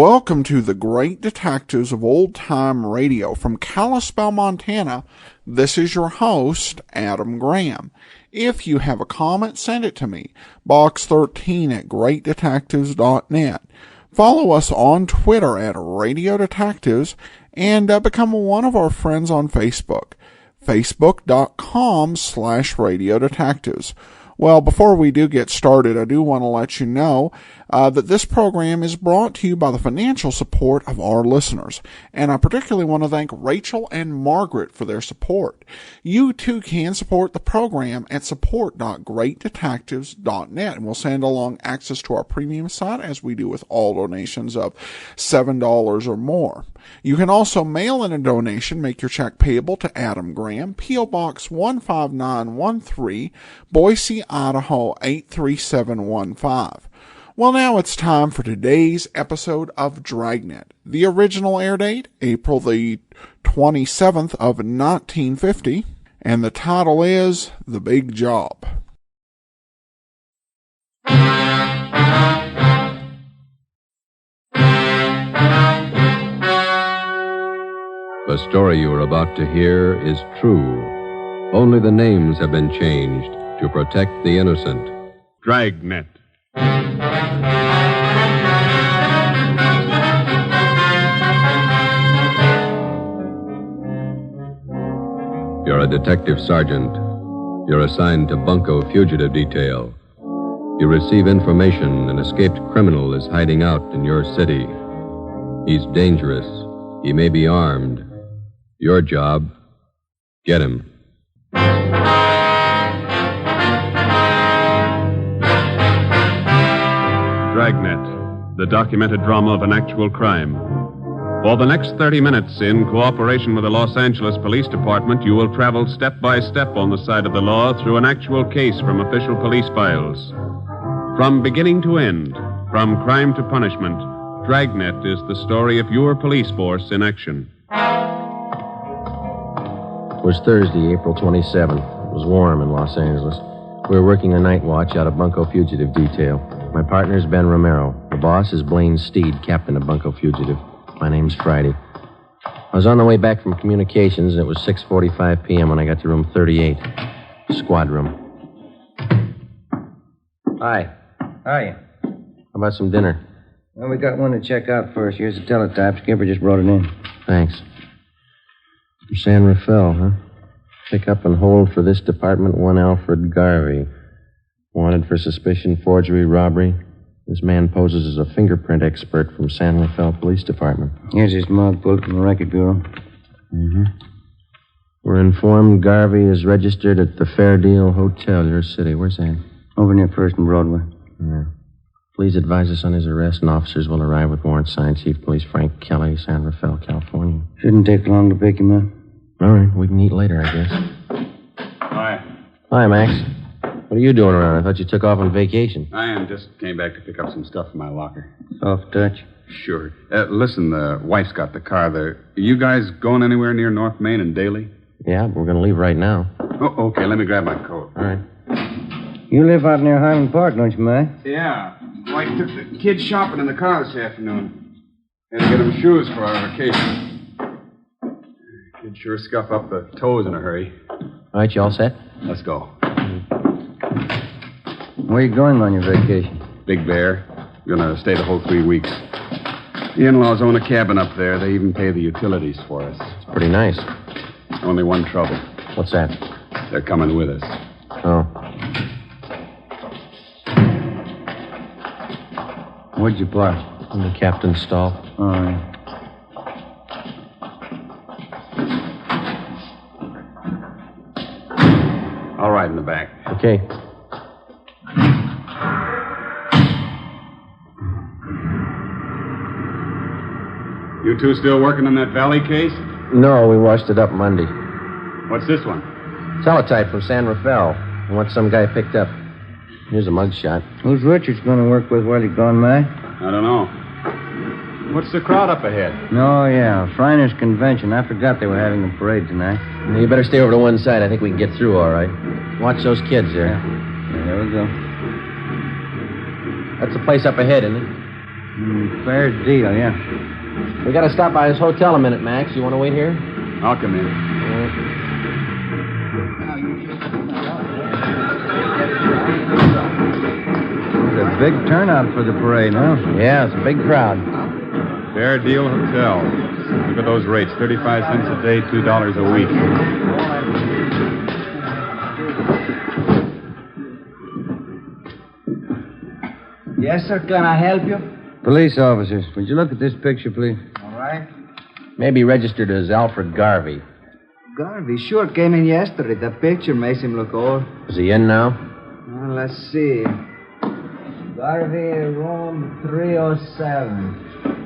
Welcome to the Great Detectives of Old Time Radio from Kalispell, Montana. This is your host, Adam Graham. If you have a comment, send it to me. Box 13 at greatdetectives.net. Follow us on Twitter at Radio Detectives and become one of our friends on Facebook. Facebook.com/Radio Detectives. Well, before we do get started, I do want to let you know that this program is brought to you by the financial support of our listeners. And I particularly want to thank Rachel and Margaret for their support. You too can support the program at support.greatdetectives.net, and we'll send along access to our premium site as we do with all donations of $7 or more. You can also mail in a donation, make your check payable to Adam Graham, P.O. Box 15913, Boise, Idaho 83715. Well, now it's time for today's episode of Dragnet. The original air date, April the 27th of 1950, and the title is The Big Job. The story you are about to hear is true. Only the names have been changed to protect the innocent. Dragnet. You're a detective sergeant. You're assigned to Bunko Fugitive Detail. You receive information an escaped criminal is hiding out in your city. He's dangerous. He may be armed. Your job, get him. Dragnet, the documented drama of an actual crime. For the next 30 minutes, in cooperation with the Los Angeles Police Department, you will travel step by step on the side of the law through an actual case from official police files. From beginning to end, from crime to punishment, Dragnet is the story of your police force in action. It was Thursday, April 27th. It was warm in Los Angeles. We were working a night watch out of Bunko Fugitive Detail. My partner's Ben Romero. The boss is Blaine Steed, captain of Bunko Fugitive. My name's Friday. I was on the way back from communications, and it was 6:45 p.m. when I got to room 38, squad room. Hi. How are you? How about some dinner? Well, we got one to check out first. Here's the teletype. Skipper just brought it in. Thanks. From San Rafael, huh? Pick up and hold for this department one Alfred Garvey. Wanted for suspicion, forgery, robbery. This man poses as a fingerprint expert from San Rafael Police Department. Here's his mug pulled from the Record Bureau. Mm-hmm. We're informed Garvey is registered at the Fair Deal Hotel, your city. Where's that? Over near First and Broadway. Yeah. Please advise us on his arrest, and officers will arrive with warrant signed. Chief Police Frank Kelly, San Rafael, California. Shouldn't take long to pick him up. All right, we can eat later, I guess. Hi. Hi, Max. What are you doing around? I thought you took off on vacation. I just came back to pick up some stuff from my locker. Soft touch. Sure. Listen, the wife's got the car there. Are you guys going anywhere near North Main and Daly? Yeah, we're going to leave right now. Oh, okay. Let me grab my coat. All right. You live out near Highland Park, don't you, Mac? Yeah. Well, I took the kids shopping in the car this afternoon. Had to get them shoes for our vacation. Kids sure scuff up the toes in a hurry. All right, you all set? Let's go. Where you going on your vacation? Big Bear. Gonna stay the whole 3 weeks. The in-laws own a cabin up there. They even pay the utilities for us. It's pretty nice. Only one trouble. What's that? They're coming with us. Oh. Where'd you park? In the captain's stall. All right. All right, in the back. Okay. You two still working on that Valley case? No, we washed it up Monday. What's this one? Teletype from San Rafael. I want some guy picked up. Here's a mugshot. Who's Richards going to work with while you're gone, Mac? I don't know. What's the crowd up ahead? Oh, yeah. Shriners Convention. I forgot they were having a parade tonight. You better stay over to one side. I think we can get through all right. Watch those kids there. Yeah, there we go. That's the place up ahead, isn't it? Fair deal, yeah. We got to stop by this hotel a minute, Max. You want to wait here? I'll come in. It's a big turnout for the parade, huh? Yeah, it's a big crowd. Fair Deal Hotel. Look at those rates. 35 cents a day, $2 a week. Yes, sir. Can I help you? Police officers, would you look at this picture, please? All right. Maybe registered as Alfred Garvey. Garvey sure came in yesterday. The picture makes him look old. Is he in now? Well, let's see. Garvey, room 307.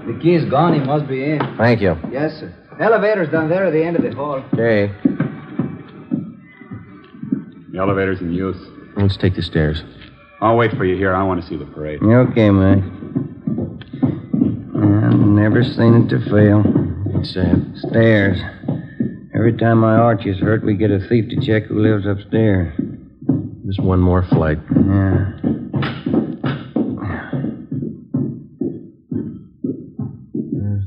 The key's gone. He must be in. Thank you. Yes, sir. Elevator's down there at the end of the hall. Okay. The elevator's in use. Let's take the stairs. I'll wait for you here. I want to see the parade. Okay, Mike. I've never seen it to fail. It's Stairs. Every time my arch is hurt, we get a thief to check who lives upstairs. just one more flight. Yeah.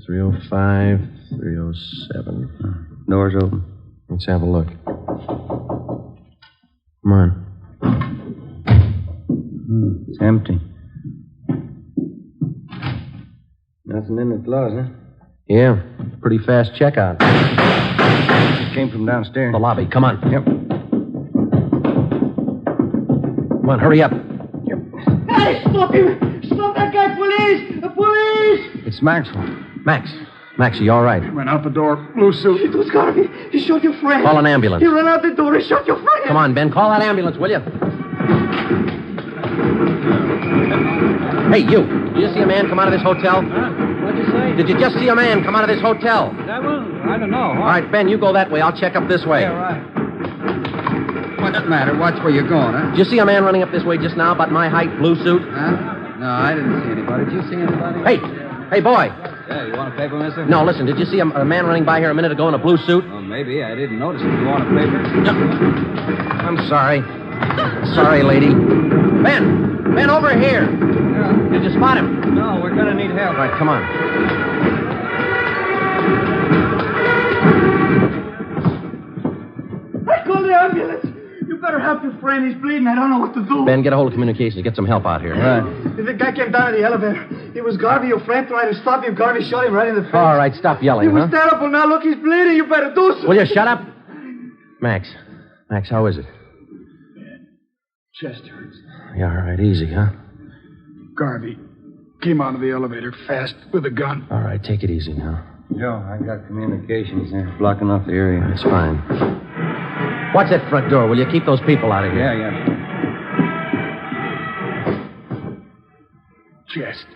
305, 307. Door's open. Let's have a look. Come on. It's empty. Nothing in the closet. Yeah, pretty fast checkout. It came from downstairs. The lobby. Come on. Yep. Come on, hurry up. Yep. Hey, stop him! Stop that guy, police! The police! It's Maxwell. Max, are you all right? Went out the door, blue suit. It was Garvey. He shot your friend. Call an ambulance. He ran out the door. He shot your friend. Come on, Ben. Call that ambulance, will you? Hey, you. Did you see a man come out of this hotel? What'd you say? Did you just see a man come out of this hotel? That one? I don't know. All right, Ben, you go that way. I'll check up this way. Yeah, right. What's the matter? Watch where you're going, huh? Did you see a man running up this way just now, about my height, blue suit? Huh? No, I didn't see anybody. Did you see anybody? Hey, boy. Yeah, you want a paper, mister? No, listen, did you see a man running by here a minute ago in a blue suit? Well, maybe. I didn't notice it. You want a paper? I'm sorry. Sorry, lady. Ben, over here. Yeah. Did you spot him? No, we're gonna need help. All right, come on. I called the ambulance. You better help your friend. He's bleeding. I don't know what to do. Ben, get a hold of communications. Get some help out here. Right. The guy came down in the elevator. It was Garvey. Your friend tried to stop him. Garvey shot him right in the face. All right, stop yelling, He was huh? terrible. Now, look, he's bleeding. You better do something. Will you shut up? Max, how is it? Chest hurts. Yeah, all right, easy, huh? Garvey came out of the elevator fast with a gun. All right, take it easy now. Joe, I got communications there, blocking off the area. It's fine. Watch that front door. Will you keep those people out of here? Yeah. Chest.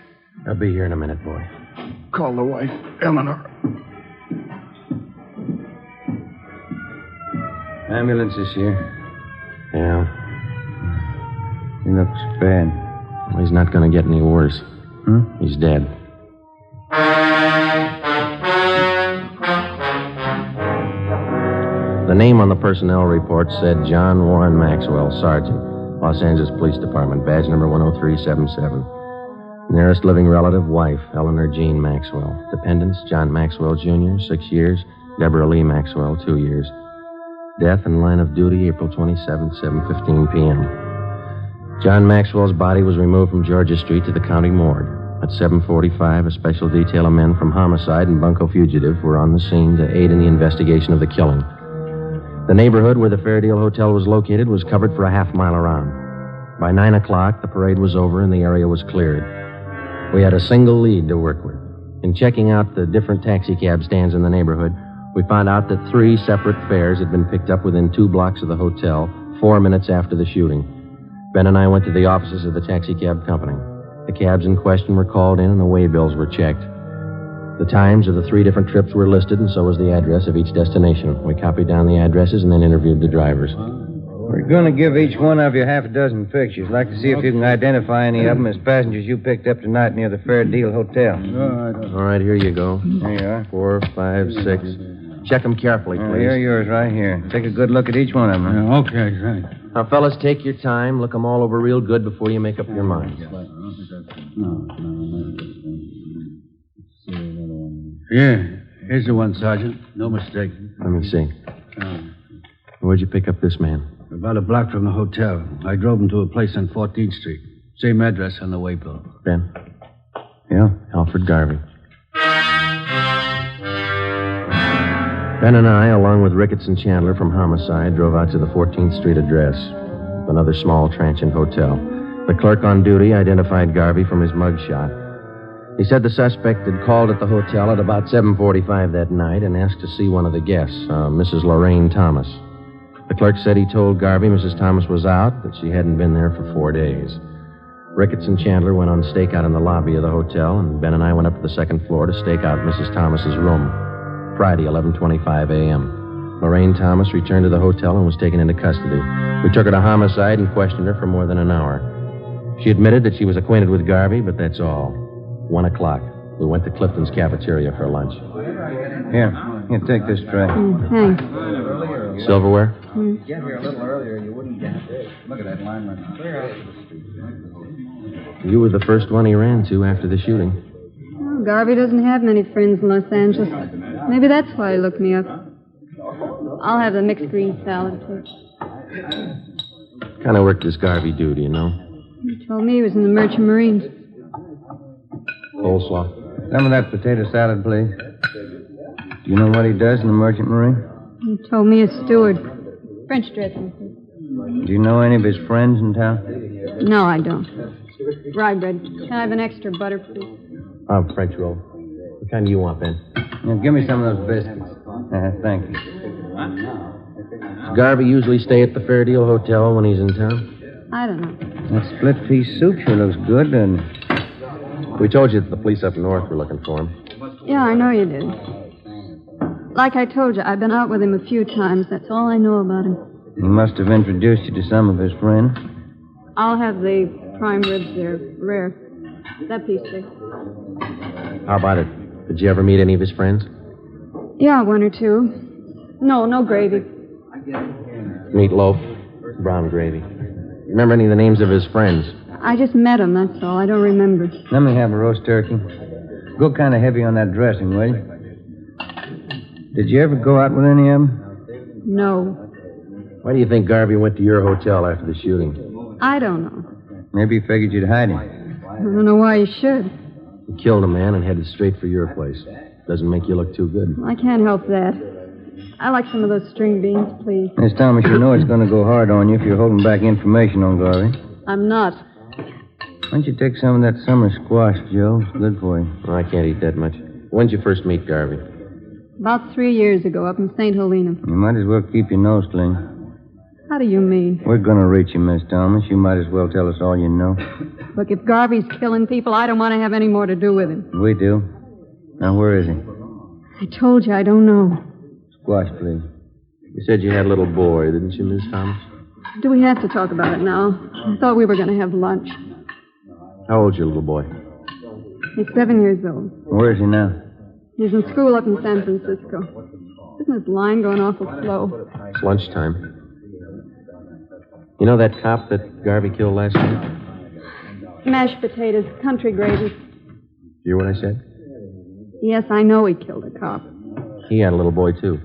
I'll be here in a minute, boy. Call the wife, Eleanor. Ambulance is here. Yeah. He looks bad. Well, he's not going to get any worse. He's dead. The name on the personnel report said John Warren Maxwell, Sergeant, Los Angeles Police Department, badge number 10377. Nearest living relative, wife, Eleanor Jean Maxwell. Dependents, John Maxwell, Jr., 6 years. Deborah Lee Maxwell, 2 years. Death in line of duty, April 27, 7:15 p.m. John Maxwell's body was removed from Georgia Street to the county morgue. At 7:45, a special detail of men from Homicide and Bunco Fugitive were on the scene to aid in the investigation of the killing. The neighborhood where the Fairdale Hotel was located was covered for a half mile around. By 9 o'clock, the parade was over and the area was cleared. We had a single lead to work with. In checking out the different taxicab stands in the neighborhood, we found out that 3 separate fares had been picked up within 2 blocks of the hotel 4 minutes after the shooting. Ben and I went to the offices of the taxicab company. The cabs in question were called in and the waybills were checked. The times of the 3 different trips were listed, and so was the address of each destination. We copied down the addresses and then interviewed the drivers. We're going to give each one of you half a dozen pictures. I'd like to see if you can identify any of them as passengers you picked up tonight near the Fair Deal Hotel. All right, here you go. There you are. 4, 5, 6. Check them carefully, please. Here are yours right here. Take a good look at each one of them. Okay, right. Now, fellas, take your time. Look them all over real good before you make up your mind. Yeah, here's the one, Sergeant. No mistake. Let me see. Where'd you pick up this man? About a block from the hotel. I drove him to a place on 14th Street. Same address on the waybill. Ben? Yeah? Alfred Garvey. Ben and I, along with Ricketts and Chandler from Homicide, drove out to the 14th Street address, another small transient hotel. The clerk on duty identified Garvey from his mugshot. He said the suspect had called at the hotel at about 7:45 that night and asked to see one of the guests, Mrs. Lorraine Thomas. The clerk said he told Garvey Mrs. Thomas was out, that she hadn't been there for 4 days. Ricketts and Chandler went on stakeout in the lobby of the hotel, and Ben and I went up to the second floor to stake out Mrs. Thomas's room. Friday, 11:25 a.m. Lorraine Thomas returned to the hotel and was taken into custody. We took her to Homicide and questioned her for more than an hour. She admitted that she was acquainted with Garvey, but that's all. 1 o'clock. We went to Clifton's cafeteria for lunch. Here, take this tray. Thanks. Silverware? Get here a little earlier, you wouldn't get it. Look at that line running clear out of the street. You were the first one he ran to after the shooting. Well, Garvey doesn't have many friends in Los Angeles. Maybe that's why he looked me up. I'll have the mixed green salad, too. What kind of work does Garvey do, do you know? He told me he was in the Merchant Marines. Coleslaw. Some of that potato salad, please. Do you know what he does in the Merchant Marine? He told me he's steward. French dressing, please. Do you know any of his friends in town? No, I don't. Rye bread. Can I have an extra butter, please? French roll. What kind do you want, Ben? Yeah, give me some of those biscuits. Thank you. Does Garvey usually stay at the Fair Deal Hotel when he's in town? I don't know. That split pea soup sure looks good, doesn't it? We told you that the police up north were looking for him. Yeah, I know you did. Like I told you, I've been out with him a few times. That's all I know about him. He must have introduced you to some of his friends. I'll have the prime ribs there, rare. That piece there. How about it? Did you ever meet any of his friends? Yeah, one or two. No gravy. Meatloaf, brown gravy. Remember any of the names of his friends? I just met him, that's all. I don't remember. Let me have a roast turkey. Go kind of heavy on that dressing, will you? Did you ever go out with any of them? No. Why do you think Garvey went to your hotel after the shooting? I don't know. Maybe he figured you'd hide him. I don't know why you should. He killed a man and headed straight for your place. Doesn't make you look too good. I can't help that. I like some of those string beans, please. Miss Thomas, you know it's going to go hard on you if you're holding back information on Garvey. I'm not. Why don't you take some of that summer squash, Joe? It's good for you. Well, I can't eat that much. When'd you first meet Garvey? About 3 years ago, up in St. Helena. You might as well keep your nose clean. How do you mean? We're going to reach you, Miss Thomas. You might as well tell us all you know. Look, if Garvey's killing people, I don't want to have any more to do with him. We do. Now, where is he? I told you I don't know. Squash, please. You said you had a little boy, didn't you, Miss Thomas? Do we have to talk about it now? I thought we were going to have lunch. How old's your little boy? He's 7 years old. Where is he now? He's in school up in San Francisco. Isn't his line going awful slow? It's lunchtime. You know that cop that Garvey killed last night? Mashed potatoes, country gravy. You hear what I said? Yes, I know he killed a cop. He had a little boy, too.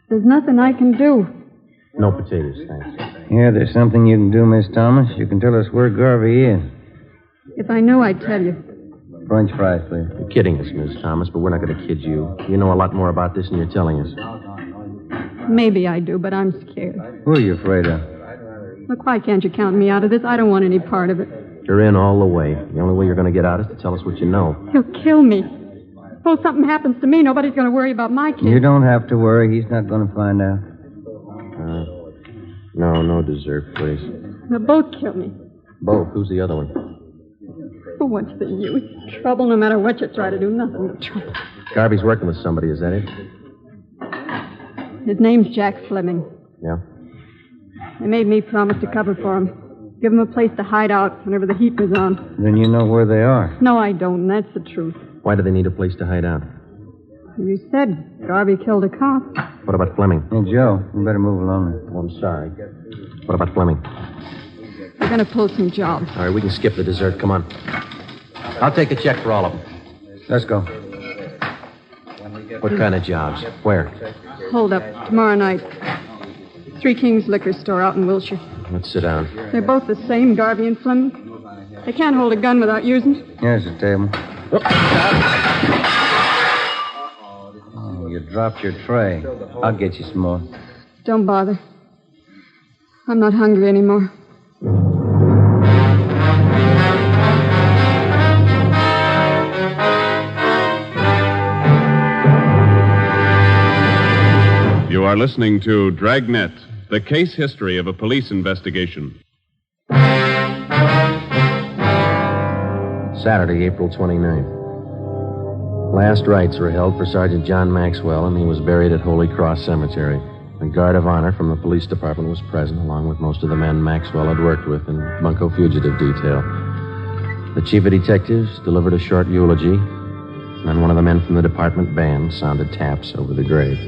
There's nothing I can do. No potatoes, thanks. Yeah, there's something you can do, Miss Thomas. You can tell us where Garvey is. If I knew, I'd tell you. French fries, please. You're kidding us, Miss Thomas, but we're not going to kid you. You know a lot more about this than you're telling us. Maybe I do, but I'm scared. Who are you afraid of? Look, why can't you count me out of this? I don't want any part of it. You're in all the way. The only way you're going to get out is to tell us what you know. He'll kill me. Suppose something happens to me, nobody's going to worry about my kid. You don't have to worry. He's not going to find out. No dessert, please. They'll both kill me. Both? Who's the other one? But what's the use? Trouble, no matter what you try to do, nothing but trouble. Garvey's working with somebody, is that it? His name's Jack Fleming. Yeah? They made me promise to cover for him. Give him a place to hide out whenever the heat was on. Then you know where they are. No, I don't, and that's the truth. Why do they need a place to hide out? You said Garvey killed a cop. What about Fleming? Hey, Joe, you better move along. Oh, I'm sorry. What about Fleming? We're going to pull some jobs. All right, we can skip the dessert. Come on. I'll take a check for all of them. Let's go. What kind of jobs? Where? Hold up. Tomorrow night. Three Kings Liquor Store out in Wilshire. Let's sit down. They're both the same, Garvey and Fleming. They can't hold a gun without using it. Here's the table. Oh, you dropped your tray. I'll get you some more. Don't bother. I'm not hungry anymore. You are listening to Dragnet, the case history of a police investigation. Saturday, April 29th. Last rites were held for Sergeant John Maxwell, and he was buried at Holy Cross Cemetery. A guard of honor from the police department was present, along with most of the men Maxwell had worked with in Bunko Fugitive Detail. The chief of detectives delivered a short eulogy, and then one of the men from the department band sounded taps over the grave.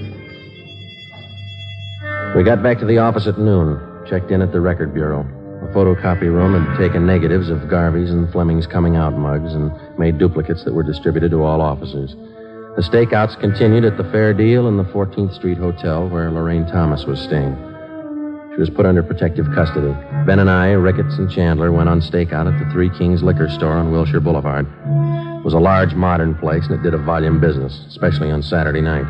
We got back to the office at noon, checked in at the record bureau. The photocopy room had taken negatives of Garvey's and Fleming's coming out mugs and made duplicates that were distributed to all officers. The stakeouts continued at the Fair Deal and the 14th Street Hotel where Lorraine Thomas was staying. She was put under protective custody. Ben and I, Ricketts and Chandler, went on stakeout at the Three Kings Liquor Store on Wilshire Boulevard. It was a large, modern place, and it did a volume business, especially on Saturday night.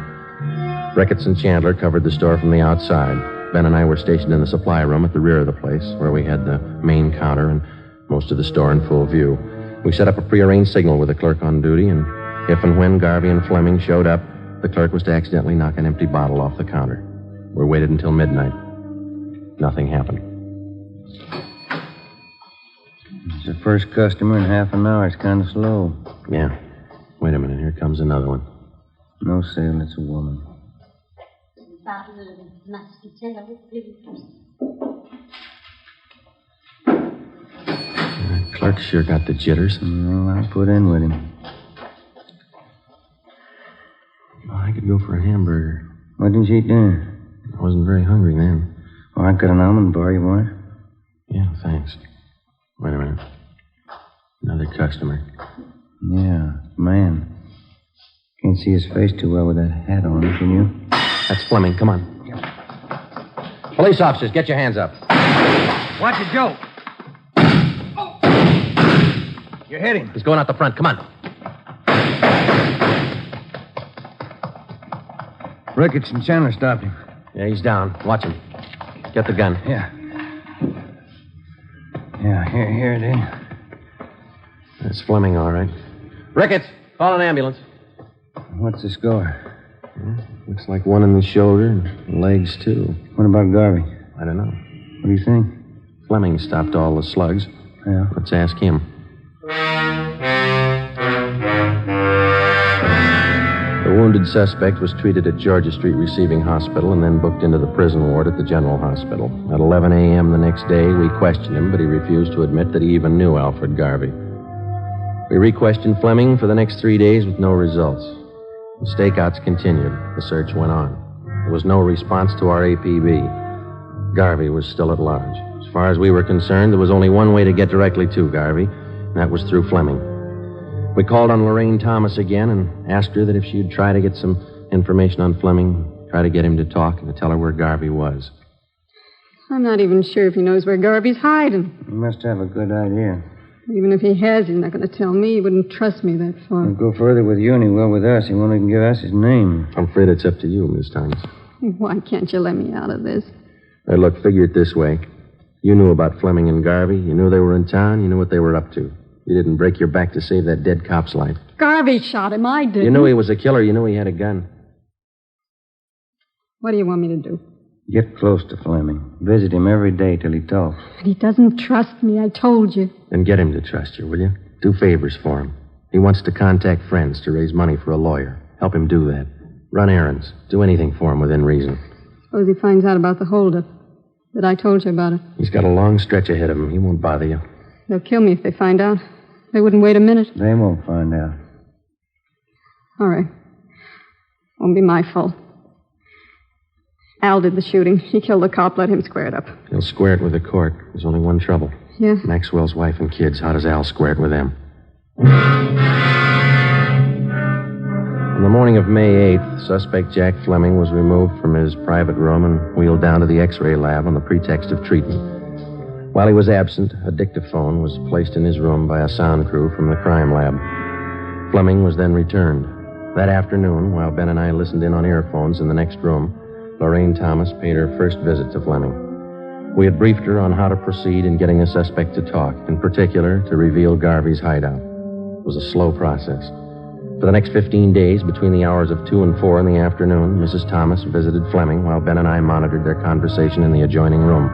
Ricketts and Chandler covered the store from the outside. Ben and I were stationed in the supply room at the rear of the place, where we had the main counter and most of the store in full view. We set up a prearranged signal with the clerk on duty, and if and when Garvey and Fleming showed up, the clerk was to accidentally knock an empty bottle off the counter. We waited until midnight. Nothing happened. It's the first customer in half an hour. It's kind of slow. Yeah. Wait a minute. Here comes another one. No sale. It's a woman. The clerk sure got the jitters. No, I'll put in with him. Well, I could go for a hamburger. What did you eat dinner? I wasn't very hungry then. Well, I got an almond bar. You want it? Yeah, thanks. Wait a minute. Another customer. Yeah, man. Can't see his face too well with that hat on, can you? That's Fleming. Come on. Police officers, get your hands up. Watch it, Joe. You hit him. He's going out the front. Come on. Ricketts and Chandler stopped him. Yeah, he's down. Watch him. Get the gun. Yeah. Yeah, here it is. That's Fleming, all right. Ricketts, call an ambulance. What's the score? Looks like one in the shoulder and legs, too. What about Garvey? I don't know. What do you think? Fleming stopped all the slugs. Yeah. Let's ask him. The wounded suspect was treated at Georgia Street Receiving Hospital and then booked into the prison ward at the General Hospital. At 11 a.m. the next day, we questioned him, but he refused to admit that he even knew Alfred Garvey. We re-questioned Fleming for the next 3 days with no results. The stakeouts continued. The search went on. There was no response to our APB. Garvey was still at large. As far as we were concerned, there was only one way to get directly to Garvey, and that was through Fleming. We called on Lorraine Thomas again and asked her that if she'd try to get some information on Fleming, try to get him to talk and to tell her where Garvey was. I'm not even sure if he knows where Garvey's hiding. He must have a good idea. Even if he has, he's not going to tell me. He wouldn't trust me that far. He'll go further with you than he will with us. He won't even give us his name. I'm afraid it's up to you, Miss Thomas. Why can't you let me out of this? Hey, look, figure it this way. You knew about Fleming and Garvey. You knew they were in town. You knew what they were up to. You didn't break your back to save that dead cop's life. Garvey shot him. I didn't. You knew he was a killer. You knew he had a gun. What do you want me to do? Get close to Fleming. Visit him every day till he talks. But he doesn't trust me, I told you. Then get him to trust you, will you? Do favors for him. He wants to contact friends to raise money for a lawyer. Help him do that. Run errands. Do anything for him within reason. Suppose he finds out about the holdup. That I told you about it. He's got a long stretch ahead of him. He won't bother you. They'll kill me if they find out. They wouldn't wait a minute. They won't find out. All right. Won't be my fault. Al did the shooting. He killed the cop. Let him square it up. He'll square it with the court. There's only one trouble. Yeah? Maxwell's wife and kids. How does Al square it with them? On the morning of May 8th, suspect Jack Fleming was removed from his private room and wheeled down to the X-ray lab on the pretext of treatment. While he was absent, a dictaphone was placed in his room by a sound crew from the crime lab. Fleming was then returned. That afternoon, while Ben and I listened in on earphones in the next room, Lorraine Thomas paid her first visit to Fleming. We had briefed her on how to proceed in getting the suspect to talk, in particular, to reveal Garvey's hideout. It was a slow process. For the next 15 days, between the hours of 2 and 4 in the afternoon, Mrs. Thomas visited Fleming while Ben and I monitored their conversation in the adjoining room.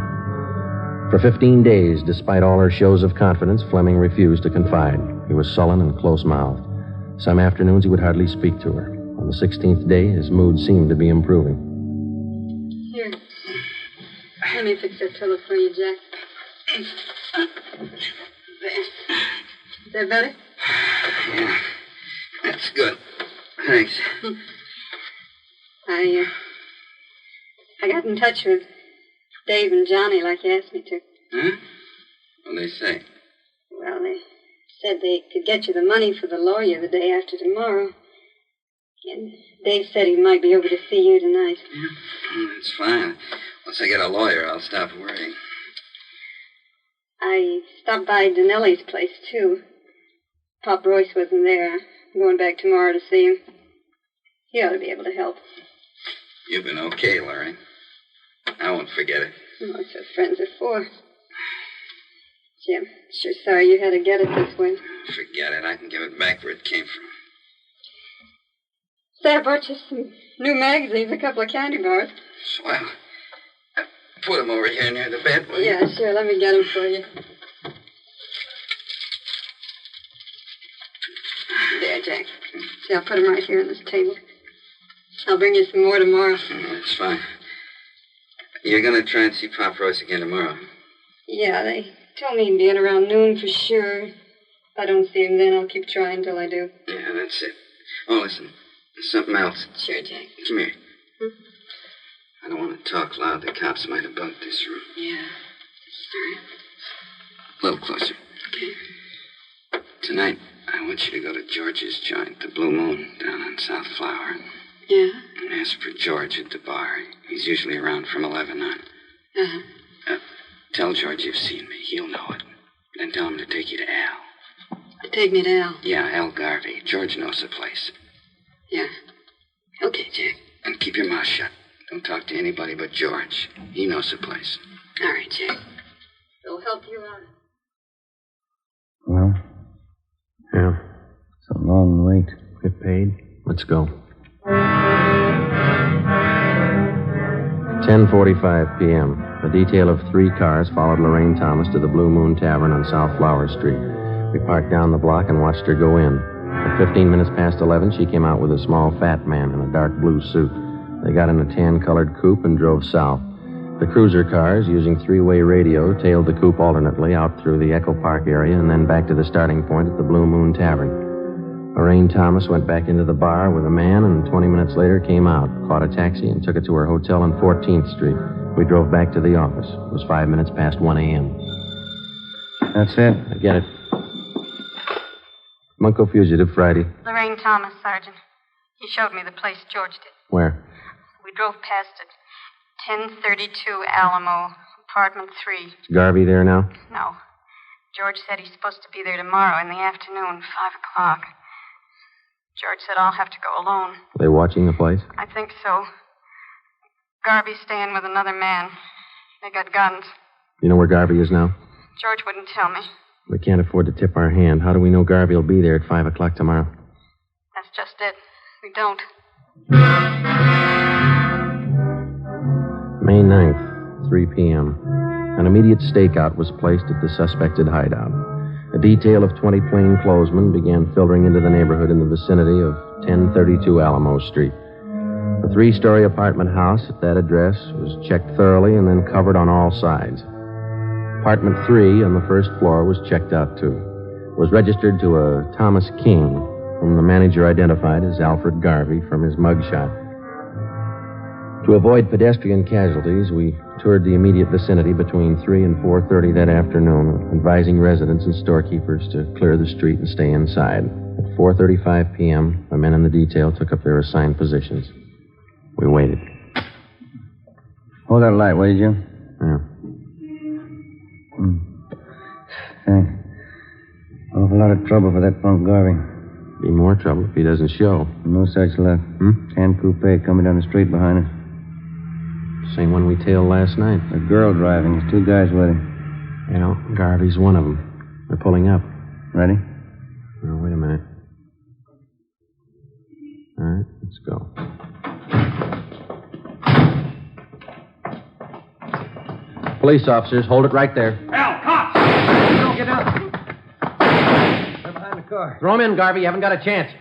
For 15 days, despite all her shows of confidence, Fleming refused to confide. He was sullen and close-mouthed. Some afternoons he would hardly speak to her. On the 16th day, his mood seemed to be improving. Here. Let me fix that pillow for you, Jack. There. Is that better? Yeah. That's good. Thanks. I got in touch with Dave and Johnny like you asked me to. Huh? What'd they say? Well, they said they could get you the money for the lawyer the day after tomorrow. And Dave said he might be over to see you tonight. Yeah. That's fine. Once I get a lawyer, I'll stop worrying. I stopped by Danelli's place, too. Pop Royce wasn't there. I'm going back tomorrow to see him. He ought to be able to help. You've been okay, Larry. I won't forget it. Oh, that's what friends are for. Gee, I'm sure sorry you had to get it this way. Forget it. I can give it back where it came from. Say, I brought you some new magazines, a couple of candy bars. Swell. Put them over here near the bed, will you? Yeah, sure. Let me get them for you. There, Jack. See, I'll put them right here on this table. I'll bring you some more tomorrow. That's fine. You're going to try and see Pop Royce again tomorrow? Yeah, they told me he'd be in around noon for sure. If I don't see him then, I'll keep trying till I do. Yeah, that's it. Oh, listen. There's something else. Sure, Jack. Come here. I don't want to talk loud. The cops might have bugged this room. Yeah. All right. A little closer. Okay. Tonight, I want you to go to George's joint, the Blue Moon, down on South Flower. Yeah? And ask for George at the bar. He's usually around from 11 on. Uh-huh. Tell George you've seen me. He'll know it. Then tell him to take you to Al. Take me to Al? Yeah, Al Garvey. George knows the place. Yeah. Okay, Jack. And keep your mouth shut. Don't talk to anybody but George. He knows the place. All right, Jack. They'll help you out. Well, Yeah. it's a long wait. Get paid? Let's go. 10:45 p.m. A detail of 3 cars followed Lorraine Thomas to the Blue Moon Tavern on South Flower Street. We parked down the block and watched her go in. At 15 minutes past 11, she came out with a small fat man in a dark blue suit. They got in a tan-colored coupe and drove south. The cruiser cars, using 3-way radio, tailed the coupe alternately out through the Echo Park area and then back to the starting point at the Blue Moon Tavern. Lorraine Thomas went back into the bar with a man and 20 minutes later came out, caught a taxi, and took it to her hotel on 14th Street. We drove back to the office. It was 5 minutes past 1 a.m. That's it? I get it. Bunko Fugitive, Friday. Lorraine Thomas, Sergeant. He showed me the place George did. Where? We drove past it. 1032 Alamo, apartment 3. Is Garvey there now? No. George said he's supposed to be there tomorrow in the afternoon, 5 o'clock. George said I'll have to go alone. Are they watching the place? I think so. Garvey's staying with another man. They got guns. You know where Garvey is now? George wouldn't tell me. We can't afford to tip our hand. How do we know Garvey will be there at 5 o'clock tomorrow? That's just it. We don't. May 9th, 3 p.m. An immediate stakeout was placed at the suspected hideout. A detail of 20 plainclothesmen began filtering into the neighborhood in the vicinity of 1032 Alamo Street. The 3-story apartment house at that address was checked thoroughly and then covered on all sides. Apartment 3 on the first floor was checked out, too. It was registered to a Thomas King, whom the manager identified as Alfred Garvey from his mugshot. To avoid pedestrian casualties, we toured the immediate vicinity between 3 and 4:30 that afternoon, advising residents and storekeepers to clear the street and stay inside. At 4:35 p.m., the men in the detail took up their assigned positions. We waited. Hold that light, will you, Jim? Yeah. Thanks. Awful lot of trouble for that punk Garvey. Be more trouble if he doesn't show. No such luck. Tan coupe coming down the street behind us. Same one we tailed last night. A girl driving. There's 2 guys with her. Well, Garvey's one of them. They're pulling up. Ready? Oh, wait a minute. All right, let's go. Police officers, hold it right there. Hell, cops! Don't get down. They're behind the car. Throw him in, Garvey. You haven't got a chance.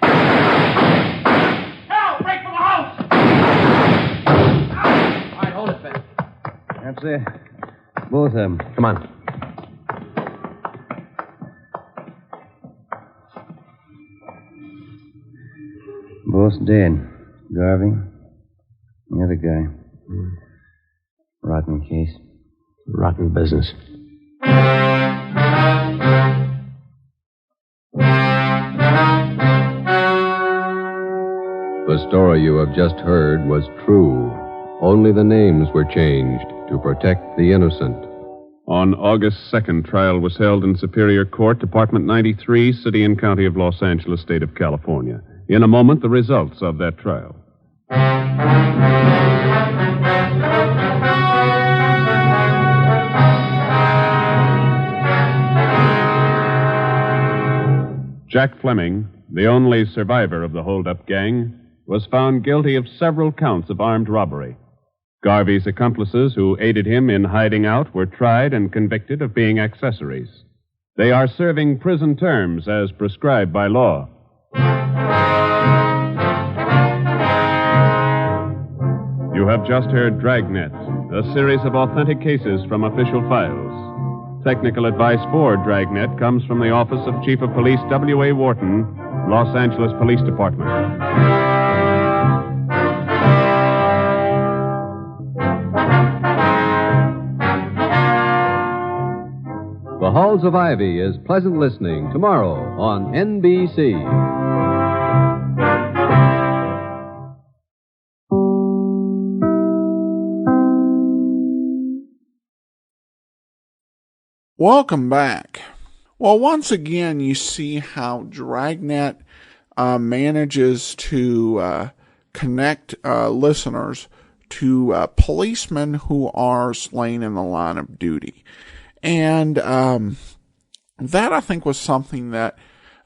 Hell, break for the house! All right, hold it, Ben. That's it. Both of them. Come on. Both dead. Garvey, the other guy. Rotten case. Rotten business. The story you have just heard was true. Only the names were changed to protect the innocent. On August 2nd, trial was held in Superior Court, Department 93, City and County of Los Angeles, State of California. In a moment, the results of that trial. Jack Fleming, the only survivor of the hold-up gang, was found guilty of several counts of armed robbery. Garvey's accomplices who aided him in hiding out were tried and convicted of being accessories. They are serving prison terms as prescribed by law. You have just heard Dragnet, a series of authentic cases from official files. Technical advice for Dragnet comes from the Office of Chief of Police W.A. Wharton, Los Angeles Police Department. The Halls of Ivy is pleasant listening tomorrow on NBC. Welcome back. Well, once again, you see how Dragnet manages to connect listeners to policemen who are slain in the line of duty. And that, I think, was something that,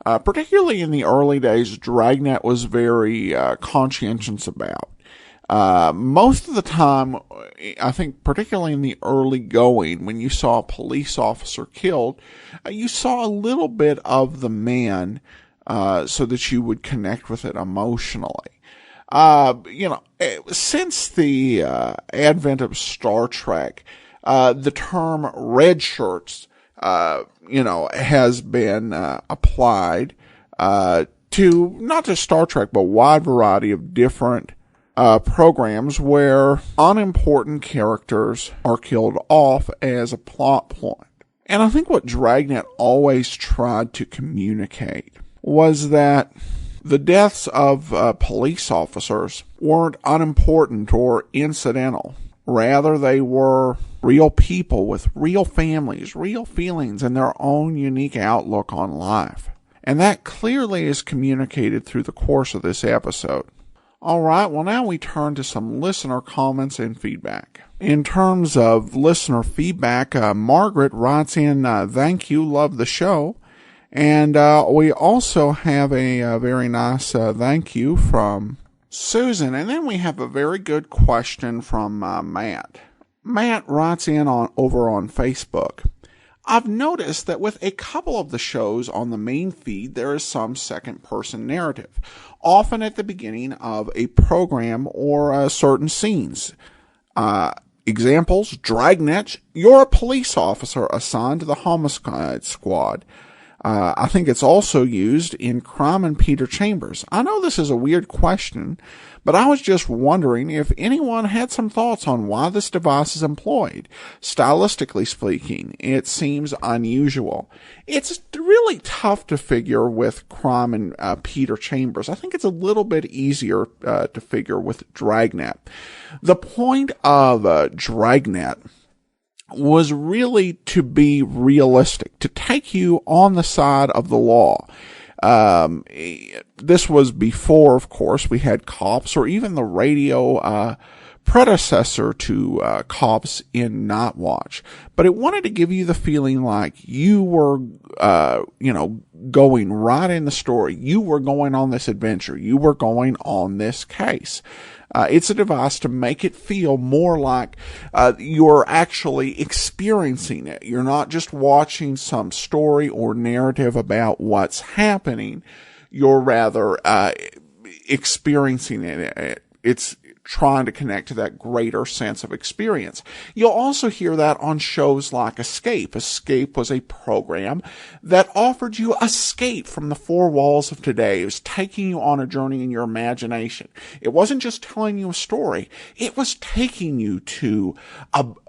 particularly in the early days, Dragnet was very conscientious about. Most of the time, I think, particularly in the early going, when you saw a police officer killed, you saw a little bit of the man, so that you would connect with it emotionally. Since the advent of Star Trek, the term red shirts, has been applied to not just Star Trek, but a wide variety of different programs where unimportant characters are killed off as a plot point. And I think what Dragnet always tried to communicate was that the deaths of police officers weren't unimportant or incidental. Rather, they were real people with real families, real feelings, and their own unique outlook on life. And that clearly is communicated through the course of this episode. All right, well, now we turn to some listener comments and feedback. In terms of listener feedback, Margaret writes in, thank you, love the show. And we also have a very nice thank you from Susan. And then we have a very good question from Matt. Matt writes in over on Facebook. I've noticed that with a couple of the shows on the main feed, there is some second-person narrative, often at the beginning of a program or certain scenes. Examples, Dragnet, you're a police officer assigned to the homicide squad. I think it's also used in Crime and Peter Chambers. I know this is a weird question, but I was just wondering if anyone had some thoughts on why this device is employed. Stylistically speaking, it seems unusual. It's really tough to figure with Crime and Peter Chambers. I think it's a little bit easier to figure with Dragnet. The point of Dragnet was really to be realistic, to take you on the side of the law. This was before, of course, we had cops or even the radio predecessor to cops in Night Watch. But it wanted to give you the feeling like you were, going right in the story. You were going on this adventure. You were going on this case. It's a device to make it feel more like you're actually experiencing it. You're not just watching some story or narrative about what's happening. You're rather experiencing it. It's trying to connect to that greater sense of experience. You'll also hear that on shows like Escape. Escape was a program that offered you escape from the four walls of today. It was taking you on a journey in your imagination. It wasn't just telling you a story. It was taking you to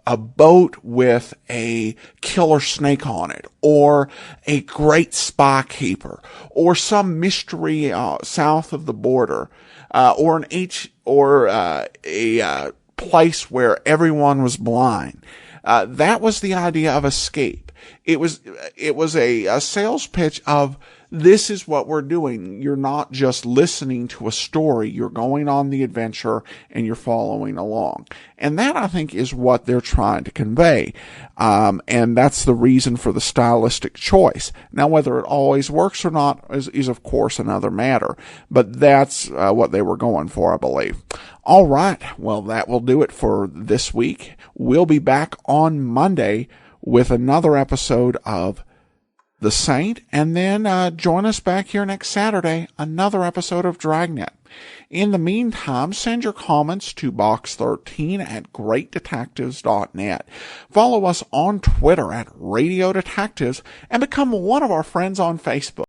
a boat with a killer snake on it, or a great spy caper, or some mystery south of the border, or a place where everyone was blind. That was the idea of Escape. It was a sales pitch of, this is what we're doing. You're not just listening to a story. You're going on the adventure and you're following along. And that, I think, is what they're trying to convey. And that's the reason for the stylistic choice. Now, whether it always works or not is of course another matter. But that's what they were going for, I believe. All right. Well, that will do it for this week. We'll be back on Monday with another episode of The Saint, and then join us back here next Saturday, another episode of Dragnet. In the meantime, send your comments to box13@greatdetectives.net. Follow us on Twitter @Radio Detectives, and become one of our friends on Facebook.